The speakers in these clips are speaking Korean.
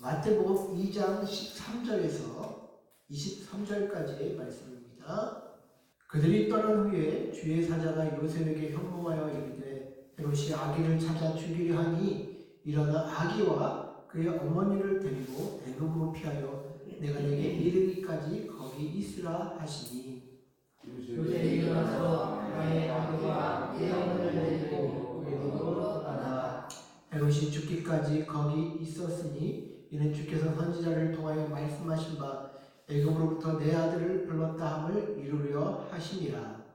마태복음 2장 13절에서 23절까지의 말씀입니다. 그들이 떠난 후에 주의 사자가 요셉에게 현몽하여 이르되 헤롯이 아기를 찾아 죽이려 하니 일어나 아기와 그의 어머니를 데리고 애굽으로 피하여 내가 내게 이르기까지 거기 있으라 하시니 요셉이 일어나서 나의 아기와 내 어머니를 데리고 애굽으로 떠나다. 헤롯이 죽기까지 거기 있었으니 이는 주께서 선지자를 통하여 말씀하신 바 애굽으로부터 내 아들을 불렀다 함을 이루려 하시니라.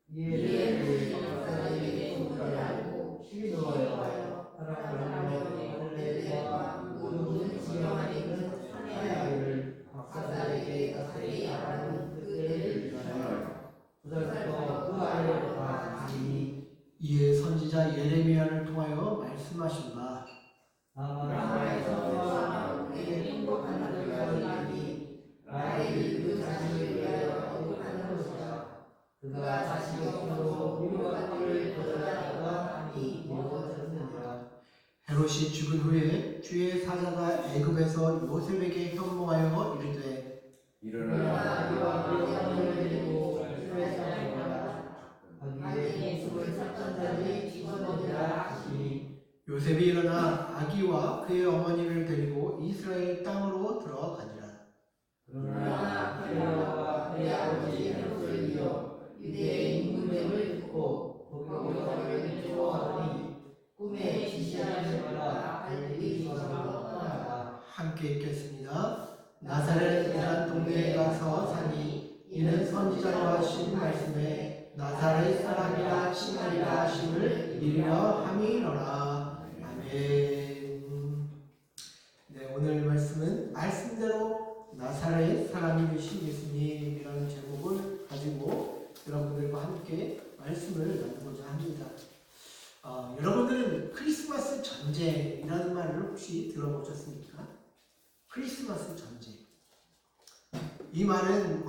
이에 박사에게 공부를 알고 시비노하여 사람을 원래와 모든 지경아니는 한 아이를 박사에게 가까이 알아는 그때를 일어나여 부살부터 그 아이를 다 지니 이에 선지자 예레미야를 통하여 말씀하신 바 라마에서 나온 그의 행복한 아들과 이르니 라헬이 그 자신을 위하여 거듭하는 것이라. 그가 자신의 손으로 미워한 꼴을 거절하다가 하니 이루어졌느니라. 헤롯이 죽은 후에 주의 사자가 애굽에서 요셉에게 현몽하여 이르되 일어나 아기와 그의 어머니를 데리고 이스라엘 사람과 아기의 목숨을 샀던 자들이 집어넣으라 하시니 요셉이 일어나 아기와 그의 어머니를 데리고 이스라엘 땅으로 들어가니라. 그러나 페라오가 그의 아버지 헤롯을 이어 유대의 임금됨을 듣고 거기서 두려워하더니 꿈에 지시하는 자마다 발들이 저절로 떠나가 함께 읽겠습니다. 나사렛이라는 동네에 가서 사니 이는 선지자로 하신 말씀에 나사렛 사람이라 칭하리라 하심을 이루려 함이로라. 아멘. 네, 오늘 말씀은 말씀대로 나사렛 사람이 되신 예수님이라는 제목을 가지고 여러분들과 함께 말씀을 나누고자 합니다. 여러분들은 크리스마스 전쟁이라는 말을 혹시 들어보셨습니까? 크리스마스 전쟁. 이 말은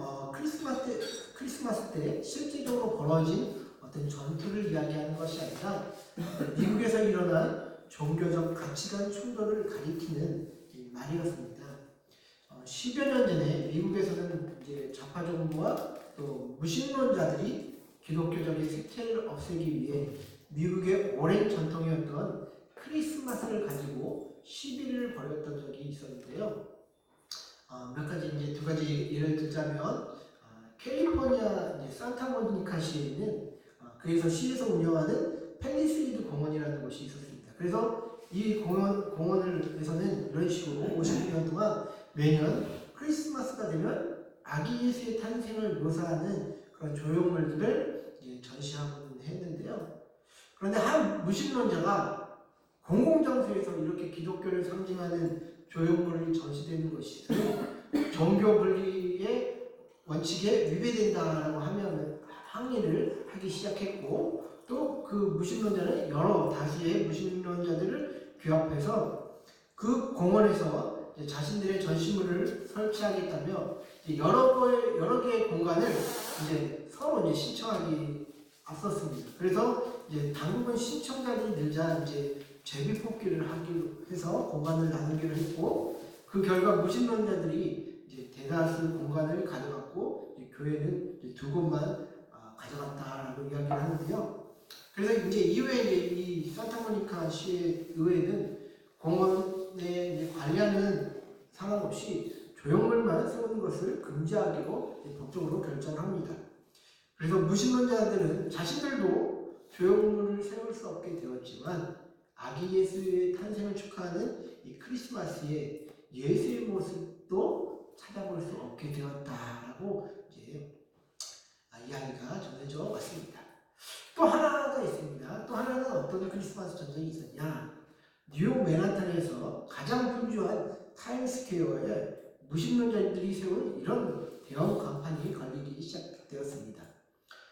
크리스마스 때 실제적으로 벌어진 어떤 전투를 이야기하는 것이 아니라 미국에서 일어난 종교적 가치관 충돌을 가리키는 말이었습니다. 10여 년 전에 미국에서는 이제 좌파 정부와 또 무신론자들이 기독교적인 색채를 없애기 위해 미국의 오랜 전통이었던 크리스마스를 가지고 시비를 벌였던 적이 있었는데요. 몇 가지 이제 두 가지 예를 들자면 캘리포니아 이제 산타모니카시에 있는 그에서 시에서 운영하는 팰리세이드 공원이라는 곳이 있었습니다. 그래서 이 공원에서는 이런 식으로 50년 동안 매년 크리스마스가 되면 아기 예수의 탄생을 묘사하는 그런 조형물들을 전시하곤 했는데요. 그런데 한 무신론자가 공공장소에서 이렇게 기독교를 상징하는 조형물이 전시되는 것이 종교 분리의 원칙에 위배된다라고 하면 항의를 하기 시작했고, 또 그 무신론자는 여러 다수의 무신론자들을 규합해서 그 공원에서 자신들의 전시물을 설치하겠다며 여러 개의 공간을 서로 신청하기 앞섰습니다. 그래서 당분간 신청자들이 늘자 제비뽑기를 하기로 해서 공간을 나누기로 했고, 그 결과 무신론자들이 대다수 공간을 가져갔고 교회는 두 곳만 가져갔다라고 이야기를 하는데요. 그래서 이후에 이 산타모니카 시의 의회는 공원에 관리하는 상관없이 조형물만 세우는 것을 금지하기로 법적으로 결정을 합니다. 그래서 무신론자들은 자신들도 조형물을 세울 수 없게 되었지만 아기 예수의 탄생을 축하하는 이 크리스마스에 예수의 모습도 찾아볼 수 없게 되었다라고 이야기가 전해져 왔습니다. 또 하나가 있습니다. 또 하나는 어떤 크리스마스 전쟁이 있었냐? 뉴욕 맨하탄에서 가장 분주한 타임스퀘어에 무신론자들이 세운 이런 대형 간판이 걸리기 시작되었습니다.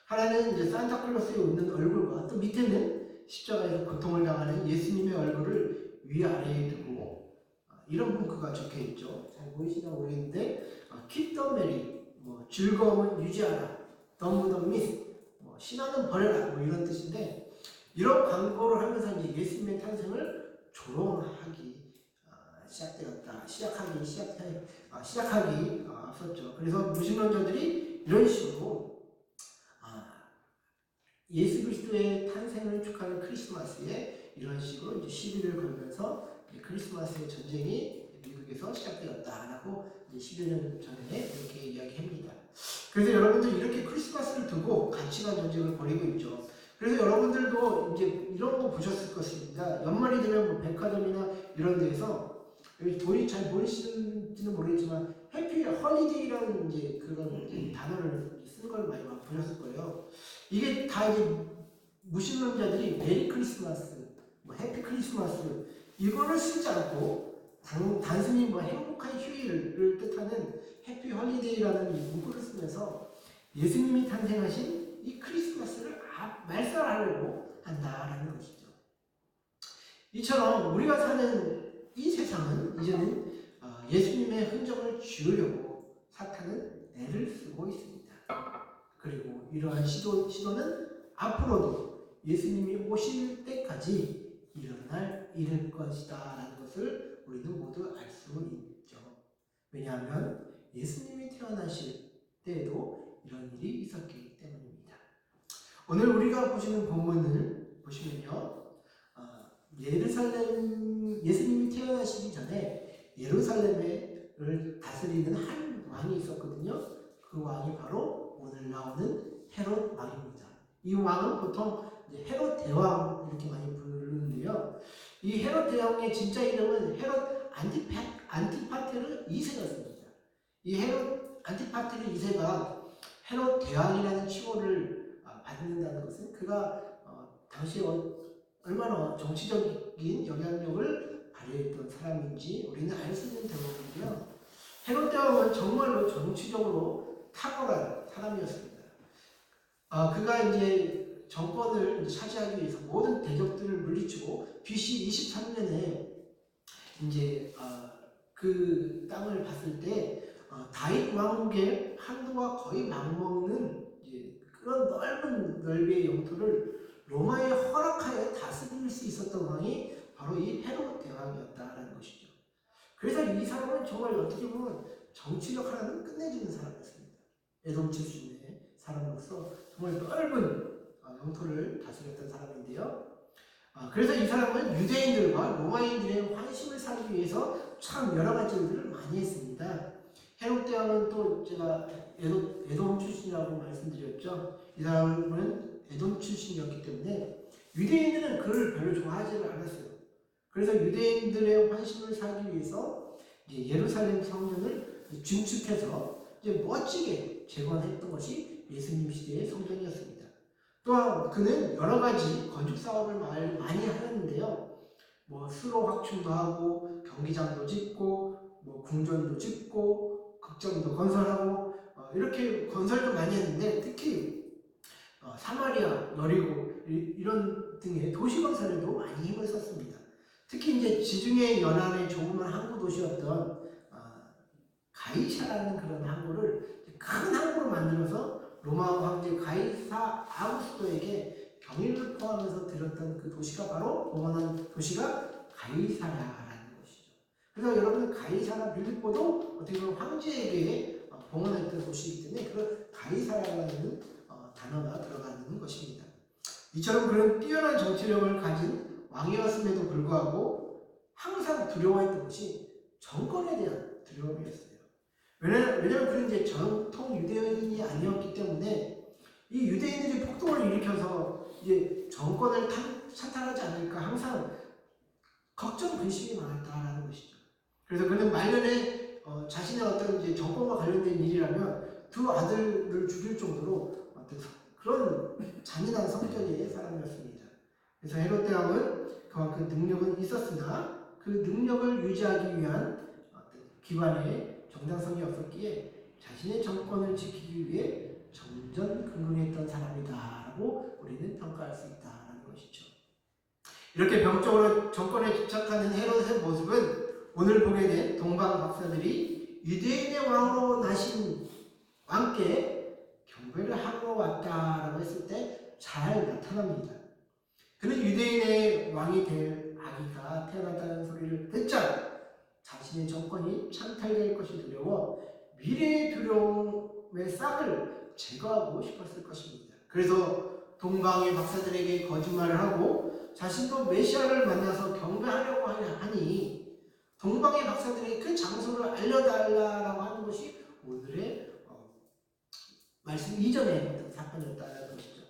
하나는 산타클로스의 웃는 얼굴과 또 밑에는 십자가에서 고통을 당하는 예수님의 얼굴을 위아래에 두고 이런 문구가 적혀있죠. 잘 보이시나 모르겠는데 Keep the merry, 즐거움을 유지하라, Don't the miss, 신화는 버려라, 이런 뜻인데, 이런 광고를 하면서 예수님의 탄생을 조롱하기 시작되었다. 시작하기 앞섰죠. 그래서 무신론자들이 이런 식으로 예수 그리스도의 탄생을 축하하는 크리스마스에 이런 식으로 이제 시비를 걸면서 크리스마스의 전쟁이 미국에서 시작되었다라고 이제 10여 년 전에 이렇게 이야기합니다. 그래서 여러분들 이렇게 크리스마스를 두고 가치관 전쟁을 벌이고 있죠. 그래서 여러분들도 이제 이런 거 보셨을 것입니다. 연말이 되면 뭐 백화점이나 이런 데에서 돈이 잘 모르시는지는 모르겠지만 해피 헐리데이라는 이제 그런 단어를 쓴 걸 많이 보셨을 거예요. 이게 다 이제 무신론자들이 메리 크리스마스, 뭐 해피 크리스마스 이거를 쓰지 않고 단순히 뭐 행복한 휴일을 뜻하는 해피 헐리데이라는 이 문구를 쓰면서 예수님이 탄생하신 이 크리스마스를 말살하려고 한다라는 것이죠. 이처럼 우리가 사는 이 세상은 이제는 예수님의 흔적을 지우려고 사탄은 애를 쓰고 있습니다. 그리고 이러한 시도는 앞으로도 예수님이 오실 때까지 일어날 일일 것이다 라는 것을 우리는 모두 알 수 있죠. 왜냐하면 예수님이 태어나실 때에도 이런 일이 있었기 때문입니다. 오늘 우리가 보시는 본문을 보시면요, 예수님이 태어나시기 전에 예루살렘을 다스리는 한 왕이 있었거든요. 그 왕이 바로 오늘 나오는 헤롯 왕입니다. 이 왕은 보통 헤롯 대왕 이렇게 많이 부르는데요. 이 헤롯 대왕의 진짜 이름은 헤롯 안티파테르 2세였습니다. 이 헤롯 안티파테르 2세가 헤롯 대왕이라는 칭호를 받는다는 것은 그가 당시에 얼마나 정치적인 영향력을 발휘했던 사람인지 우리는 알 수 있는 대목이고요. 헤롯 대왕은 정말로 정치적으로 탁월한 사람이었습니다. 그가 이제 정권을 차지하기 위해서 모든 대적들을 물리치고 BC 23년에 이제 그 땅을 봤을 때 다윗 왕국의 한도와 거의 맞먹는 그런 넓은 넓이의 영토를 로마에 허락하여 다스릴 수 있었던 왕이 바로 이 헤롯 대왕이었다라는 것이죠. 그래서 이 사람은 정말 어떻게 보면 정치력 하나는 끝내주는 사람이었습니다. 에돔 출신의 사람으로서 정말 넓은 영토를 다스렸던 사람인데요. 그래서 이 사람은 유대인들과 로마인들의 환심을 사기 위해서 참 여러 가지 일들을 많이 했습니다. 헤롯 대왕은 또 제가 에돔 출신이라고 말씀드렸죠. 이 사람은 에돔 출신이었기 때문에 유대인들은 그를 별로 좋아하지를 않았어요. 그래서 유대인들의 환심을 사기 위해서 예루살렘 성전을 증축해서 멋지게 재건했던 것이 예수님 시대의 성전이었습니다. 또한 그는 여러 가지 건축 사업을 많이 하였는데요. 뭐 수로 확충도 하고 경기장도 짓고 뭐 궁전도 짓고 극장도 건설하고 이렇게 건설도 많이 했는데 특히 사마리아, 여리고 이런 등의 도시 건설에도 많이 힘을 썼습니다. 특히 이제 지중해 연안의 조그만 항구 도시였던 가이사라는 그런 항구를 큰 항구로 만들어서 로마 황제 가이사 아우구스토에게 경일을 포함해서 드렸던 그 도시가 바로 봉헌한 도시가 가이사라라는 것이죠. 그래서 여러분 가이사라 빌립보도 어떻게 보면 황제에게 봉헌했던 도시이기 때문에 그 가이사라라는 단어가 들어가는 것입니다. 이처럼 그런 뛰어난 정치력을 가진 왕이었음에도 불구하고 항상 두려워했던 것이 정권에 대한 두려움이었어요. 왜냐하면 그는 이제 정통 유대인이 아니었기 때문에 이 유대인들이 폭동을 일으켜서 이제 정권을 찬탈하지 않을까 항상 걱정 근심이 많았다라는 것이죠. 그래서 그는 말년에 자신의 어떤 이제 정권과 관련된 일이라면 두 아들을 죽일 정도로 어떤 그런 잔인한 성격의 사람이었습니다. 그래서 헤롯 대왕은 그만큼 능력은 있었으나 그 능력을 유지하기 위한 어떤 기반의 정당성이 없었기에 자신의 정권을 지키기 위해 전전긍긍했던 사람이다라고 우리는 평가할 수 있다는 것이죠. 이렇게 병적으로 정권에 집착하는 헤롯의 모습은 오늘 보게 된 동방 박사들이 유대인의 왕으로 나신 왕께 경배를 하러 왔다라고 했을 때 잘 나타납니다. 그는 유대인의 왕이 될 아기가 태어났다는 소리를 듣자 자신의 정권이 창탈될 것이 두려워 미래의 두려움의 싹을 제거하고 싶었을 것입니다. 그래서 동방의 박사들에게 거짓말을 하고 자신도 메시아를 만나서 경배하려고 하니 동방의 박사들에게 그 장소를 알려달라고 하는 것이 오늘의 말씀 이전의 어떤 사건이었다는 것이죠.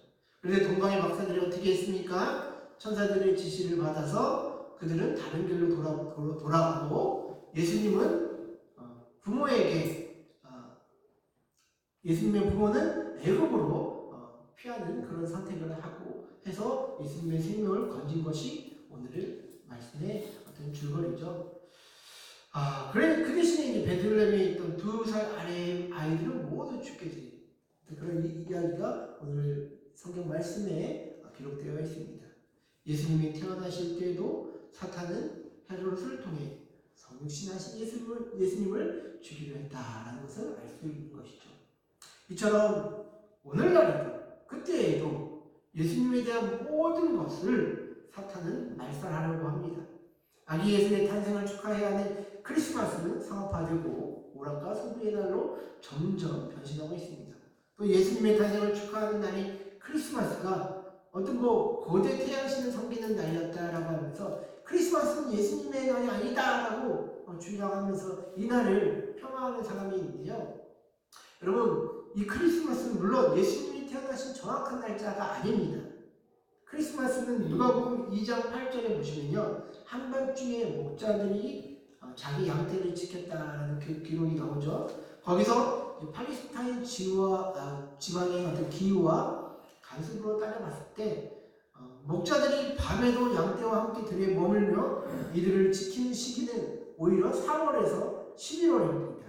그런데 동방의 박사들이 어떻게 했습니까? 천사들의 지시를 받아서 그들은 다른 길로 돌아가고 예수님은 예수님의 부모는 애굽으로 피하는 그런 선택을 하고 해서 예수님의 생명을 건진 것이 오늘의 말씀의 어떤 줄거리죠. 그래 그 대신에 이제 베들레헴에 있던 2살 아래의 아이들은 모두 죽게 돼. 그런 이야기가 오늘 성경 말씀에 기록되어 있습니다. 예수님이 태어나실 때에도 사탄은 헤롯을 통해 성육신하신 예수님을 죽이려 했다라는 것을 알 수 있는 것이죠. 이처럼 오늘날에도 그때에도 예수님에 대한 모든 것을 사탄은 말살하려고 합니다. 아기 예수의 탄생을 축하해야 하는 크리스마스는 상업화되고 오락과 소비의 날로 점점 변신하고 있습니다. 또 예수님의 탄생을 축하하는 날이 크리스마스가 어떤 거대 태양신을 섬기는 날이었다라고 하면서 크리스마스는 예수님의 날이 아니다라고 주장하면서 이 날을 폄하하는 사람이 있는데요. 여러분, 이 크리스마스는 물론 예수님이 태어나신 정확한 날짜가 아닙니다. 크리스마스는 누가복음 2장 8절에 보시면요, 한밤중에 목자들이 자기 양떼를 지켰다라는 기록이 나오죠. 거기서 팔레스타인 지방의 어떤 기후와 간섭으로 따져봤을 때 목자들이 밤에도 양떼와 함께 들에 머물며 이들을 지키는 시기는 오히려 4월에서 11월입니다.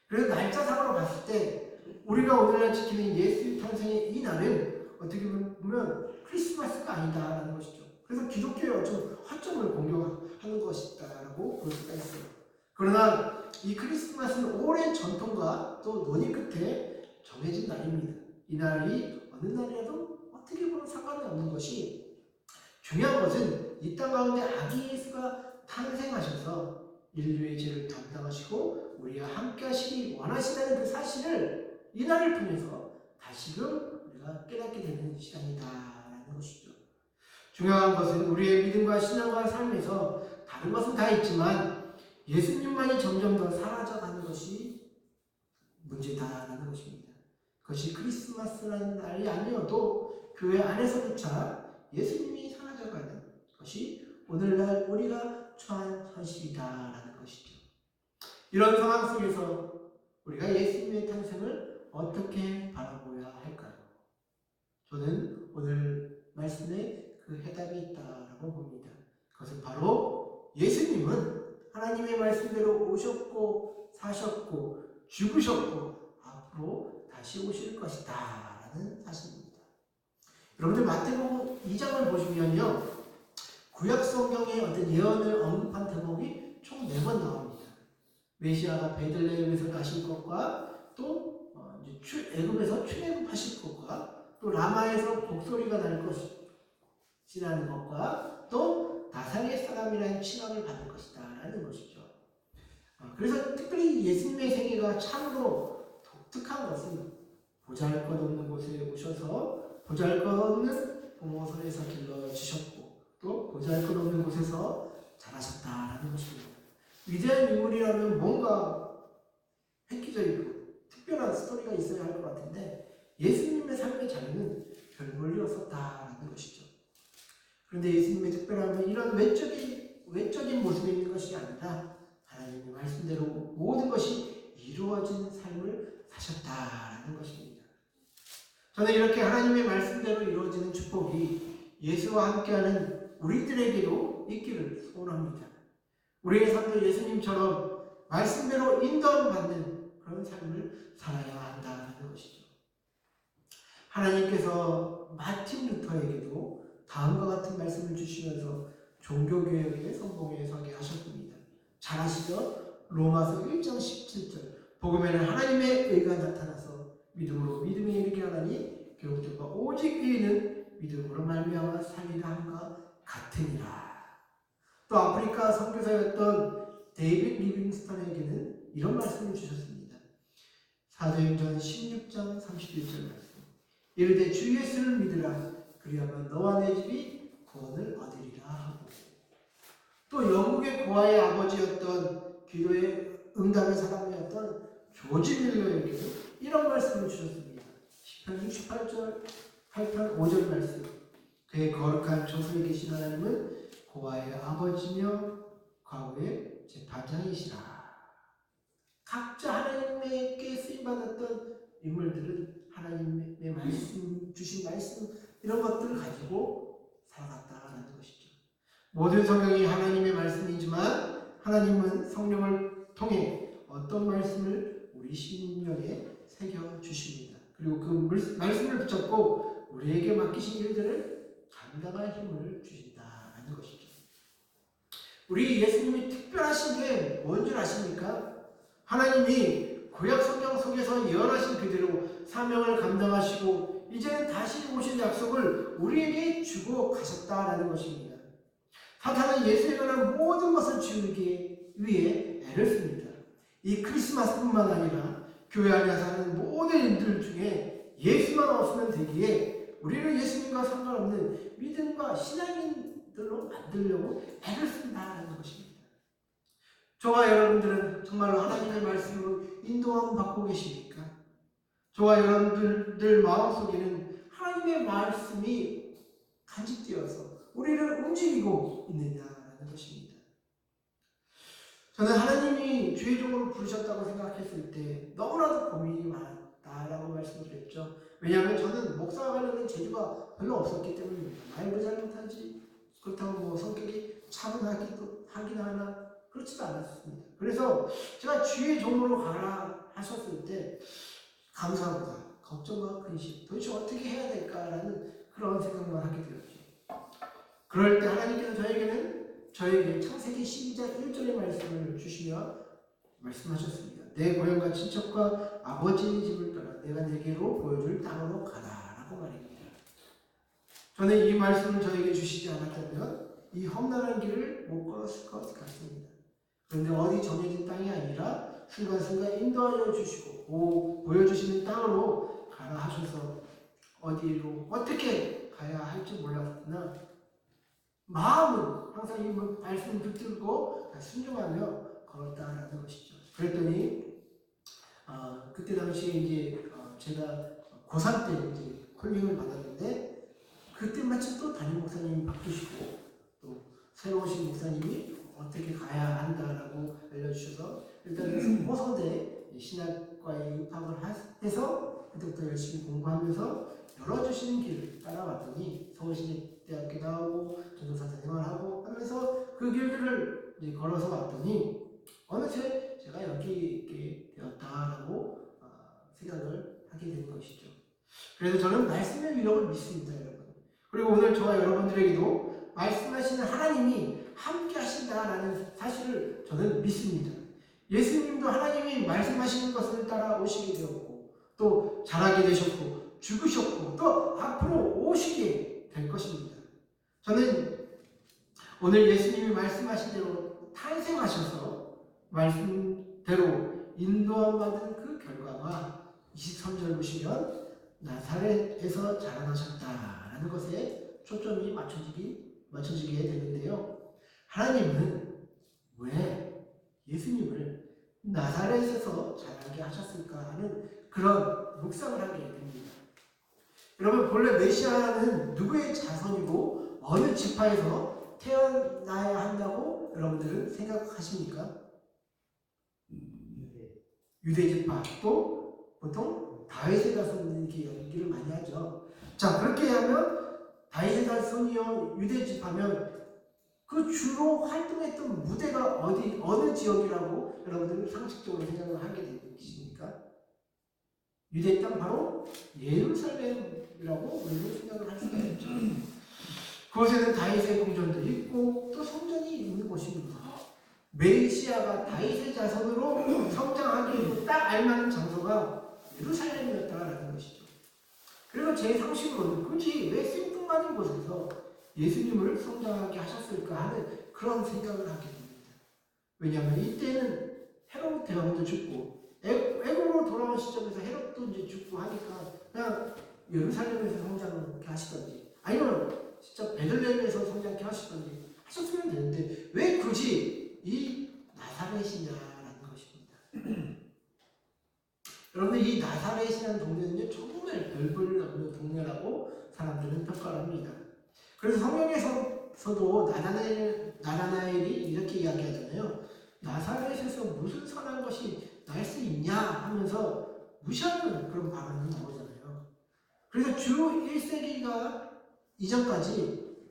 그래서 날짜상으로 봤을 때 우리가 오늘날 지키는 예수 탄생의 이 날은 어떻게 보면 크리스마스가 아니다라는 것이죠. 그래서 기독교의 어떤 허점을 공격하는 것이다라고 볼 수가 있어요. 그러나 이 크리스마스는 오랜 전통과 또 논의 끝에 정해진 날입니다. 이 날이 어느 날이라도 어떻게 보면 상관이 없는 것이, 중요한 것은 이 땅 가운데 아기 예수가 탄생하셔서 인류의 죄를 담당하시고 우리와 함께 하시기 원하신다는 그 사실을 이 날을 통해서 다시금 우리가 깨닫게 되는 시간이다라는 것이죠. 중요한 것은 우리의 믿음과 신앙과 삶에서 다른 것은 다 있지만 예수님만이 점점 더 사라져가는 것이 문제다라는 것입니다. 그것이 크리스마스라는 날이 아니어도 교회 안에서조차 예수님이 사라져가는 것이 오늘날 우리가 처한 현실이다라는 것이죠. 이런 상황 속에서 우리가 예수님의 탄생을 어떻게 바라보아야 할까요? 저는 오늘 말씀에 그 해답이 있다라고 봅니다. 그것은 바로 예수님은 하나님의 말씀대로 오셨고 사셨고 죽으셨고 앞으로 다시 오실 것이다 라는 사실입니다. 여러분들 마태복음 2장을 보시면요, 구약 성경의 어떤 예언을 언급한 대목이 총 4번 나옵니다. 메시아가 베들레헴에서 나실 것과 또 애굽에서 출애굽하실 것과 또 라마에서 곡소리가 날 것이라는 것과 또 나사렛 사람이라는 칭함을 받을 것이다 라는 것이죠. 그래서 특별히 예수님의 생애가 참으로 독특한 것은 보잘것없는 곳에 오셔서 보잘것없는 부모선에서 길러주셨고 또 보잘것없는 곳에서 자라셨다라는 것입니다. 위대한 인물이라면 뭔가 획기적이고 특별한 스토리가 있어야 할 것 같은데 예수님의 삶의 자리는 별 볼일 없었다라는 것이죠. 그런데 예수님의 특별함은 이런 외적인 모습에 있는 것이 아니라 하나님의 말씀대로 모든 것이 이루어진 삶을 사셨다라는 것입니다. 저는 이렇게 하나님의 말씀대로 이루어지는 축복이 예수와 함께하는 우리들에게도 있기를 소원합니다. 우리의 삶도 예수님처럼 말씀대로 인도받는 그런 삶을 살아야 한다는 것이죠. 하나님께서 마틴 루터에게도 다음과 같은 말씀을 주시면서 종교개혁의 선봉에 서게 하셨습니다. 잘 아시죠? 로마서 1장 17절 복음에는 하나님의 의가 나타나서 믿음으로 믿음에 이르게 하나니 기록되고 오직 의인은 믿음으로 말미암아 살리라 함과 같으니라. 또 아프리카 선교사였던 데이빗 리빙스턴에게는 이런 말씀을 주셨습니다. 사도행전 16장 31절 말씀. 이르되 주 예수를 믿으라. 그리하면 너와 내 집이 구원을 얻으리라 하고. 또 영국의 고아의 아버지였던 기도의 응답의 사람이었던 조지 밀러에게는 이런 말씀을 주셨습니다. 시편 68절 8편 5절 말씀. 그의 거룩한 조소에 계신 하나님은 고아의 아버지며 과거의 재판장이시라. 각자 하나님께 쓰임받았던 인물들은 하나님의 말씀, 주신 말씀 이런 것들을 가지고 살아갔다라는 것이죠. 모든 성경이 하나님의 말씀이지만 하나님은 성령을 통해 어떤 말씀을 우리 심령에 새겨주십니다. 그리고 그 말씀을 붙잡고 우리에게 맡기신 일들을 감당할 힘을 주신다라는 것이죠. 우리 예수님이 특별하신 게 뭔 줄 아십니까? 하나님이 구약 성경 속에서 예언하신 그대로 사명을 감당하시고 이제는 다시 오실 약속을 우리에게 주고 가셨다라는 것입니다. 사탄은 예수에 관한 모든 것을 지우기 위해 애를 씁니다. 이 크리스마스뿐만 아니라 교회 안에서 하는 모든 일들 중에 예수만 없으면 되기에 우리를 예수님과 상관없는 믿음과 신앙인들로 만들려고 애를 쓴다는 것입니다. 저와 여러분들은 정말로 하나님의 말씀으로 인도함 받고 계십니까? 저와 여러분들 마음속에는 하나님의 말씀이 간직되어서 우리를 움직이고 있느냐라는 것입니다. 저는 하나님이 주의종으로 부르셨다고 생각했을 때 너무나도 고민이 많았다라고 말씀드렸죠. 왜냐하면 저는 목사와 관련된 재주가 별로 없었기 때문입니다. 말도 잘 못하지, 그렇다고 뭐 성격이 차분하기도 하긴 하나 그렇지도 않았습니다. 그래서 제가 주의 종으로 가라 하셨을 때 감사보다 걱정과 근심, 도대체 어떻게 해야 될까라는 그런 생각만 하게 되었죠. 그럴 때 하나님께서 저에게 창세기 12장 1절의 말씀을 주시며 말씀하셨습니다. 내 고향과 친척과 아버지의 집을 떠나 내가 내게로 보여줄 땅으로 가라 라고 말입니다. 저는 이 말씀을 저에게 주시지 않았다면 이 험난한 길을 못 걸었을 것 같습니다. 그런데 어디 정해진 땅이 아니라 순간순간 인도하여 주시고 보여주시는 땅으로 가라 하셔서 어디로 어떻게 가야 할지 몰랐으나 마음은 항상 이 말씀을 붙들고 순종하며 걸었다라는 것이죠. 그랬더니 그때 당시에 이제 제가 고3 때 이제 콜링을 받았는데 그때 마침 또 담임 목사님이 바뀌시고 또 새로 오신 목사님이 어떻게 가야 한다라고 알려주셔서 일단 호서대 신학과에 입학을 해서 그때부터 열심히 공부하면서 열어주시는 길을 따라왔더니 서울신대학교 나오고 전도사사 생활하고 하면서 그 길들을 이제 걸어서 왔더니 어느새 제가 여기 있게 되었다라고 생각을 하게 된 것이죠. 그래서 저는 말씀의 위력을 믿습니다, 여러분. 그리고 오늘 저와 여러분들에게도 말씀하시는 하나님이 함께 하신다라는 사실을 저는 믿습니다. 예수님도 하나님이 말씀하시는 것을 따라 오시게 되었고 또 자라게 되셨고 죽으셨고 또 앞으로 오시게 될 것입니다. 저는 오늘 예수님이 말씀하신 대로 탄생하셔서 말씀대로 인도함 받은 그 결과가 23절 보시면 나사렛에서 자라나셨다라는 것에 초점이 맞춰지게 되는데요. 하나님은 왜 예수님을 나사렛에서 자라게 하셨을까 하는 그런 묵상을 하게 됩니다. 여러분, 본래 메시아는 누구의 자손이고 어느 지파에서 태어나야 한다고 여러분들은 생각하십니까? 유대 지파, 또 보통 다윗의 자손 이렇게 얘기를 많이 하죠. 자, 그렇게 하면 다윗의 자손이요 유대 지파면 그 주로 활동했던 무대가 어느 지역이라고 여러분들은 상식적으로 생각을 하게 되십니까? 유대 땅 바로 예루살렘이라고 우리는 생각을 할 수가 있죠. 그곳에는 다윗의 궁전도 있고 또 성전이 있는 곳입니다. 메시아가 다윗의 자손으로 성장하기에 딱 알맞은 장소가 예루살렘이었다라는 것이죠. 그리고 제 상식으로는 굳이 왜 생뚱맞은 곳에서 예수님을 성장하게 하셨을까 하는 그런 생각을 하게 됩니다. 왜냐하면 이때는 헤롯 대왕도 죽고 애굽으로 돌아온 시점에서 헤롯도 이제 죽고 하니까 그냥 예루살렘에서 성장케 하시던지 아니면 진짜 베들레헴에서 성장케 하시던지 하셨으면 되는데 왜 굳이 이 나사렛이냐라는 것입니다. 여러분 이 나사렛이라는 동네는요 정말 별볼 없는 동네라고 사람들은 평가를 합니다. 그래서 성경에서도 나다나엘이 이렇게 이야기하잖아요. 나사렛에서 무슨 선한 것이 날 수 있냐 하면서 무시하는 그런 발언이 나오잖아요. 그래서 주 1세기가 이전까지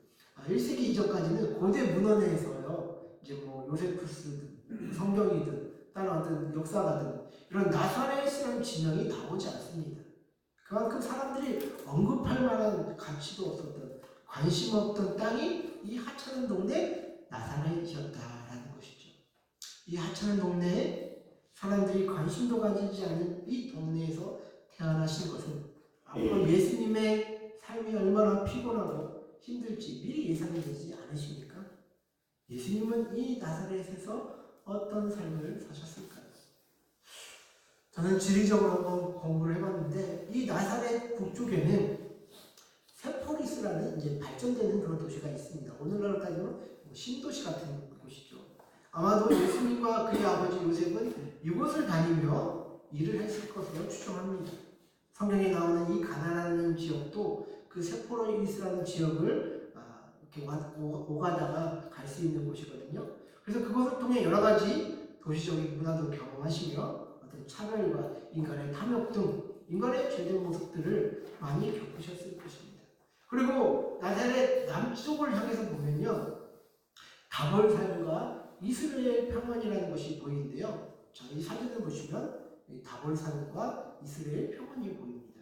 1세기 이전까지는 고대 문헌에서요. 이제 뭐 요세푸스든 성경이든 다른 어떤 역사가든 이런 나사렛이라는 지명이 나오지 않습니다. 그만큼 사람들이 언급할 만한 가치도 없었던 관심 없던 땅이 이 하찮은 동네 나사렛이었다라는 것이죠. 이 하찮은 동네에 사람들이 관심도 가지지 않는 이 동네에서 태어나신 것은 앞으로 예수님의 삶이 얼마나 피곤하고 힘들지 미리 예상이 되지 않으십니까? 예수님은 이 나사렛에서 어떤 삶을 사셨을까요? 저는 지리적으로 한번 공부를 해봤는데 이 나사렛 북쪽에는 세포리스라는 이제 발전되는 그런 도시가 있습니다. 오늘날로 따지면 신도시 같은 곳이죠. 아마도 예수님과 그의 아버지 요셉은 이곳을 다니며 일을 했을 것으로 추정합니다. 성경에 나오는 이 가나라는 지역도 그 세포리스라는 지역을 이렇게 오가다가 갈 수 있는 곳이거든요. 그래서 그것을 통해 여러 가지 도시적인 문화도 경험하시며 어떤 차별과 인간의 탐욕 등 인간의 죄된 모습들을 많이 겪으셨을 것입니다. 그리고 나사렛 남쪽을 향해서 보면요, 다볼산과 이스라엘 평원이라는 것이 보이는데요. 이 사진을 보시면 다볼산과 이스라엘 평원이 보입니다.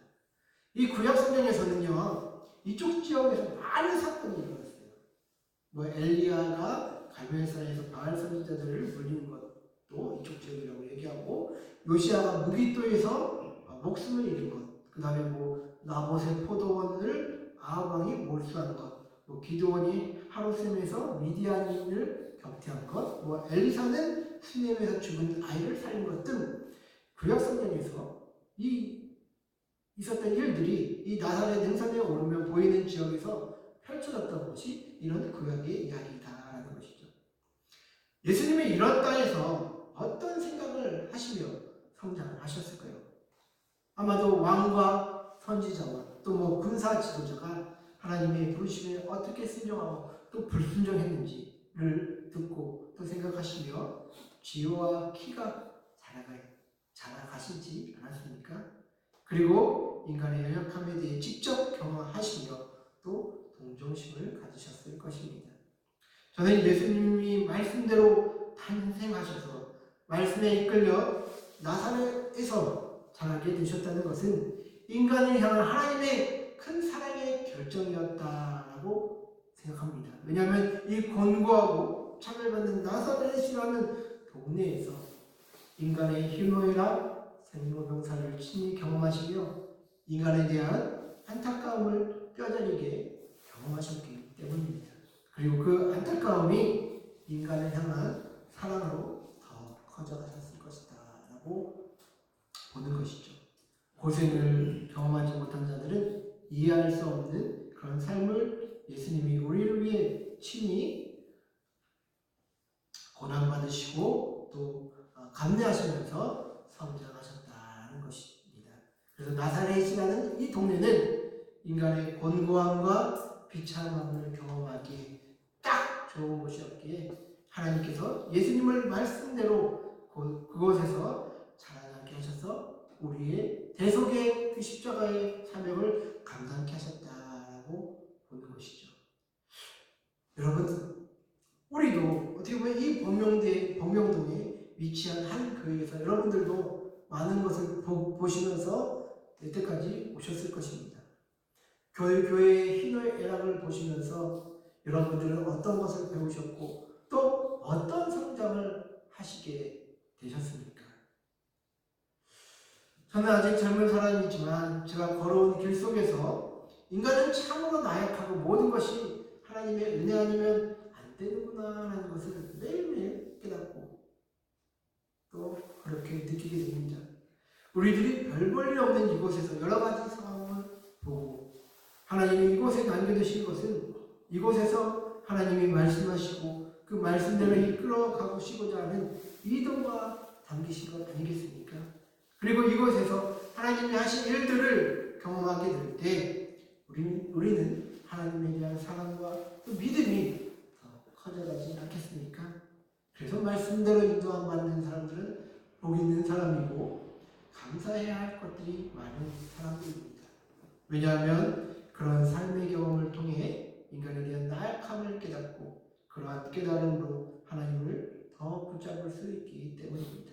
이 구약 성경에서는요, 이쪽 지역에서 많은 사건이 일어났어요. 뭐 엘리야가 갈멜산에서 바알 선지자들을 물리는 것도 이쪽 지역이라고 얘기하고, 요시아가 무기토에서 목숨을 잃은 것, 그 다음에 뭐 나봇의 포도원을 아합 왕이 몰수한 것, 뭐 기드온이 하루셈에서 미디안인을 격퇴한 것, 뭐 엘리사는 수넴에서 죽은 아이를 살린 것 등 구약 성경에서 있었던 일들이 이 나사렛 능선에 오르면 보이는 지역에서 펼쳐졌던 것이 이런 구약의 이야기다라는 것이죠. 예수님이 이런 땅에서 어떤 생각을 하시며 성장을 하셨을까요? 아마도 왕과 선지자와 또 뭐 군사 지도자가 하나님의 부르심에 어떻게 순종하고 또 불순종했는지를 듣고 또 생각하시며 지혜와 키가 자라가시지 않았습니까? 그리고 인간의 연약함에 대해 직접 경험하시며 또 동정심을 가지셨을 것입니다. 저는 예수님이 말씀대로 탄생하셔서 말씀에 이끌려 나사렛에서 자라게 되셨다는 것은 인간을 향한 하나님의 큰 사랑의 결정이었다라고 생각합니다. 왜냐하면 이 권고하고 차별받는 나사렛이라는 동네에서 인간의 희노애락, 생로병사를 친히 경험하시며 인간에 대한 안타까움을 뼈저리게 경험하셨기 때문입니다. 그리고 그 안타까움이 인간을 향한 사랑으로 더 커져가셨을 것이다 라고 보는 것이죠. 고생을 경험하지 못한 자들은 이해할 수 없는 그런 삶을 예수님이 우리를 위해 친히 고난받으시고 또 감내하시면서 성장하셨다는 것입니다. 그래서 나사렛이라는 이 동네는 인간의 곤고함과 비참함을 경험하기에 딱 좋은 곳이었기에 하나님께서 예수님을 말씀대로 그곳에서 자라나게 하셔서 우리의 대속의 그 십자가의 사명을 감당케 하셨다라고 보는 것이죠. 여러분, 우리도 어떻게 보면 이 범명동에 위치한 한 교회에서 여러분들도 많은 것을 보시면서 여태까지 오셨을 것입니다. 교회의 희노애락을 보시면서 여러분들은 어떤 것을 배우셨고 또 어떤 성장을 하시게 되셨습니까? 저는 아직 젊은 사람이지만 제가 걸어온 길 속에서 인간은 참으로 나약하고 모든 것이 하나님의 은혜 아니면 안 되는구나 하는 것을 매일매일 깨닫고 그렇게 느끼게 됩니다. 우리들이 별 볼 일 없는 이곳에서 여러 가지 상황을 보고 하나님이 이곳에 남겨두신 것은 이곳에서 하나님이 말씀하시고 그 말씀대로 이끌어 가시고자 하는 이동과 담기신 것 아니겠습니까? 그리고 이곳에서 하나님이 하신 일들을 경험하게 될 때 우리는 하나님에 대한 사랑과 또 믿음이 더 커져가지 않겠습니까? 그래서 말씀대로 인도함 받는 사람들은 복 있는 사람이고 감사해야 할 것들이 많은 사람들입니다. 왜냐하면 그런 삶의 경험을 통해 인간에 대한 나약함을 깨닫고 그러한 깨달음으로 하나님을 더 붙잡을 수 있기 때문입니다.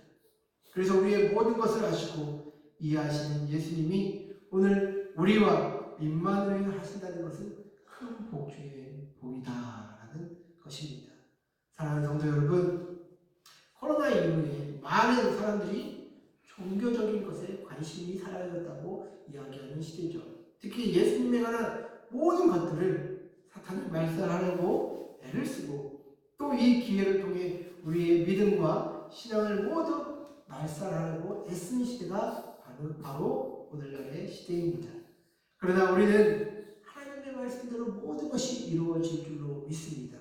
그래서 우리의 모든 것을 아시고 이해하시는 예수님이 오늘 우리와 임마누엘 하신다는 것은 큰 복 중의 복이다라는 것입니다. 사랑하는 성도 여러분, 코로나 이후에 많은 사람들이 종교적인 것에 관심이 사라졌다고 이야기하는 시대죠. 특히 예수님에 관한 모든 것들을 사탄이 말살하려고 애를 쓰고 또 이 기회를 통해 우리의 믿음과 신앙을 모두 말살하려고 애쓰는 시대가 바로 오늘날의 시대입니다. 그러나 우리는 하나님의 말씀대로 모든 것이 이루어질 줄로 믿습니다.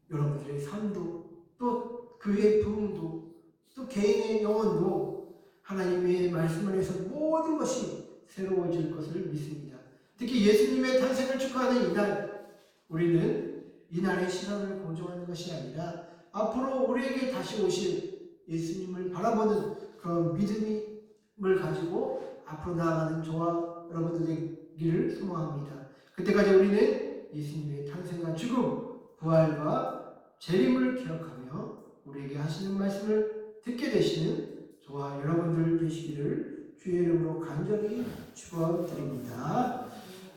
여러분들의 삶도 또 그의 부흥도 또 개인의 영혼도 하나님의 말씀 안에서 모든 것이 새로워질 것을 믿습니다. 특히 예수님의 탄생을 축하하는 이날, 우리는 이날의 시간을 고정하는 것이 아니라 앞으로 우리에게 다시 오실 예수님을 바라보는 그런 믿음을 가지고 앞으로 나아가는 저와 여러분들 되기를 소망합니다. 그때까지 우리는 예수님의 탄생과 죽음, 부활과 재림을 기억하며 우리에게 하시는 말씀을 듣게 되시는 저와 여러분들 되시기를 주의 이름으로 간절히 축원드립니다.